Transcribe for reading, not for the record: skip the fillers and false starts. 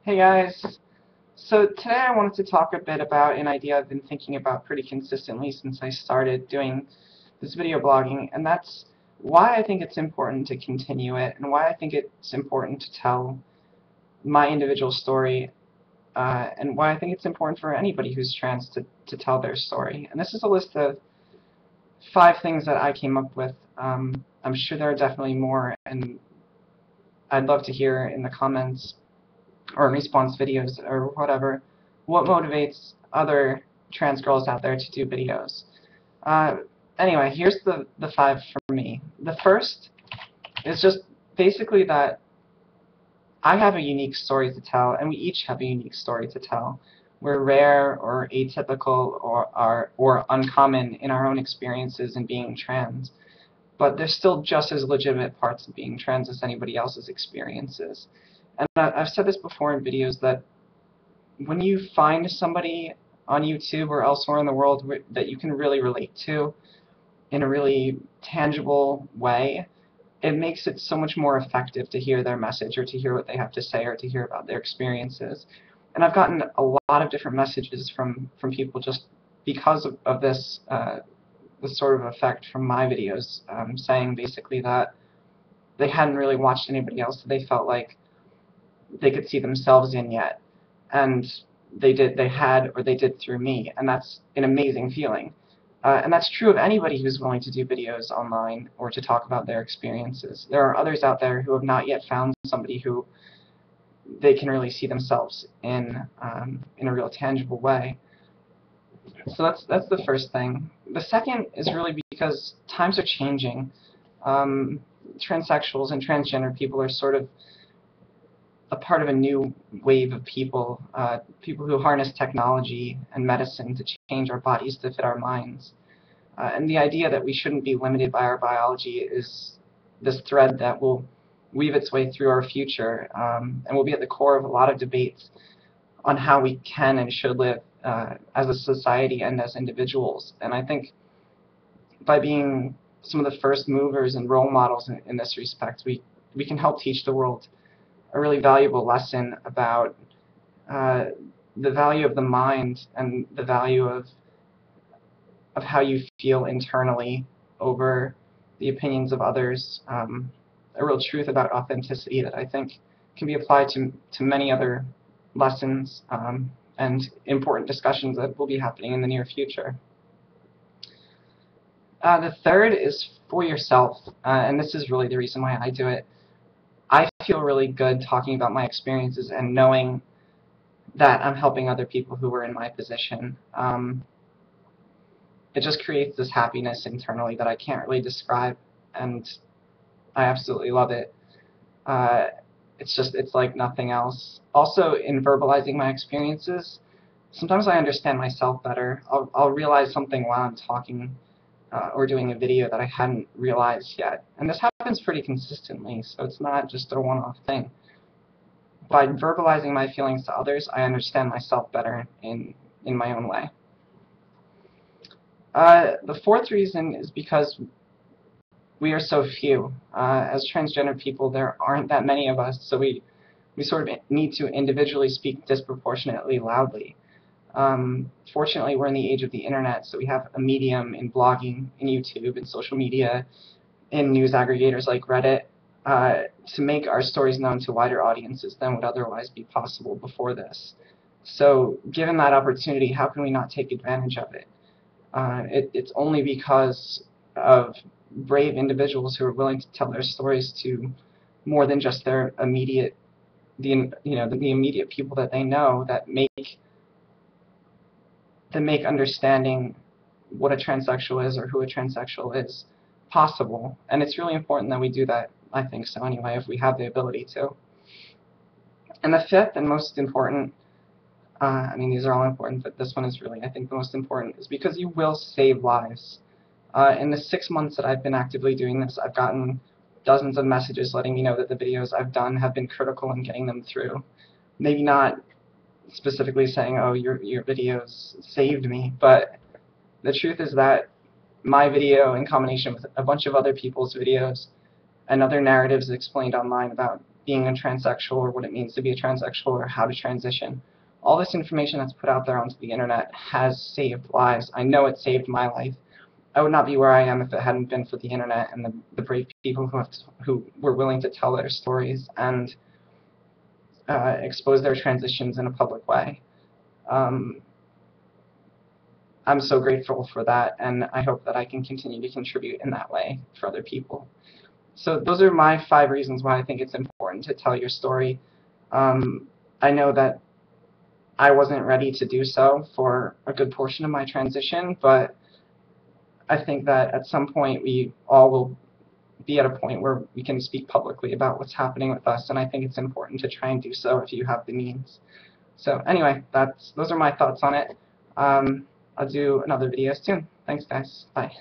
Hey guys, so today I wanted to talk a bit about an idea I've been thinking about pretty consistently since I started doing this video blogging, and that's why I think it's important to continue it, and why I think it's important to tell my individual story, and why I think it's important for anybody who's trans to tell their story. And this is a list of 5 things that I came up with. I'm sure there are definitely more, and I'd love to hear in the comments or in response videos or whatever, what motivates other trans girls out there to do videos. Anyway, here's the 5 for me. The first is just basically that I have a unique story to tell, and we each have a unique story to tell. We're rare or atypical or uncommon in our own experiences in being trans, but there's still just as legitimate parts of being trans as anybody else's experiences. And I've said this before in videos that when you find somebody on YouTube or elsewhere in the world that you can really relate to in a really tangible way, it makes it so much more effective to hear their message or to hear what they have to say or to hear about their experiences. And I've gotten a lot of different messages from people just because of this sort of effect from my videos, saying basically that they hadn't really watched anybody else that they felt like they could see themselves in yet, and they did through me, and that's an amazing feeling. And that's true of anybody who's willing to do videos online or to talk about their experiences. There are others out there who have not yet found somebody who they can really see themselves in a real tangible way. So that's the first thing. The second is really because times are changing. Transsexuals and transgender people are sort of a part of a new wave of people, people who harness technology and medicine to change our bodies to fit our minds. And the idea that we shouldn't be limited by our biology is this thread that will weave its way through our future, and will be at the core of a lot of debates on how we can and should live as a society and as individuals. And I think by being some of the first movers and role models in this respect, we can help teach the world a really valuable lesson about the value of the mind and the value of how you feel internally over the opinions of others, a real truth about authenticity that I think can be applied to many other lessons and important discussions that will be happening in the near future. The third is for yourself, and this is really the reason why I do it. I feel really good talking about my experiences and knowing that I'm helping other people who are in my position. It just creates this happiness internally that I can't really describe, and I absolutely love it. It's like nothing else. Also, in verbalizing my experiences, sometimes I understand myself better. I'll realize something while I'm talking or doing a video that I hadn't realized yet. And this happens pretty consistently, so it's not just a one-off thing. By verbalizing my feelings to others, I understand myself better in my own way. The fourth reason is because we are so few. As transgender people, there aren't that many of us, so we sort of need to individually speak disproportionately loudly. Fortunately, we're in the age of the internet, so we have a medium in blogging, in YouTube, in social media, in news aggregators like Reddit, to make our stories known to wider audiences than would otherwise be possible before this. So, given that opportunity, how can we not take advantage of it? It's only because of brave individuals who are willing to tell their stories to more than just their immediate, the immediate people that they know, that make understanding what a transsexual is or who a transsexual is possible. And it's really important that we do that, I think so anyway, if we have the ability to. And the fifth and most important, I mean, these are all important, but this one is really, I think, the most important, is because you will save lives. In the 6 months that I've been actively doing this, I've gotten dozens of messages letting me know that the videos I've done have been critical in getting them through. Maybe not specifically saying, oh, your videos saved me, but the truth is that my video, in combination with a bunch of other people's videos and other narratives explained online about being a transsexual or what it means to be a transsexual or how to transition. All this information that's put out there onto the internet has saved lives. I know it saved my life. I would not be where I am if it hadn't been for the internet and the brave people who were willing to tell their stories and expose their transitions in a public way. I'm so grateful for that, and I hope that I can continue to contribute in that way for other people. So those are my 5 reasons why I think it's important to tell your story. I know that I wasn't ready to do so for a good portion of my transition, but I think that at some point we all will be at a point where we can speak publicly about what's happening with us, and I think it's important to try and do so if you have the means. So anyway, those are my thoughts on it. I'll do another video soon. Thanks, guys. Bye.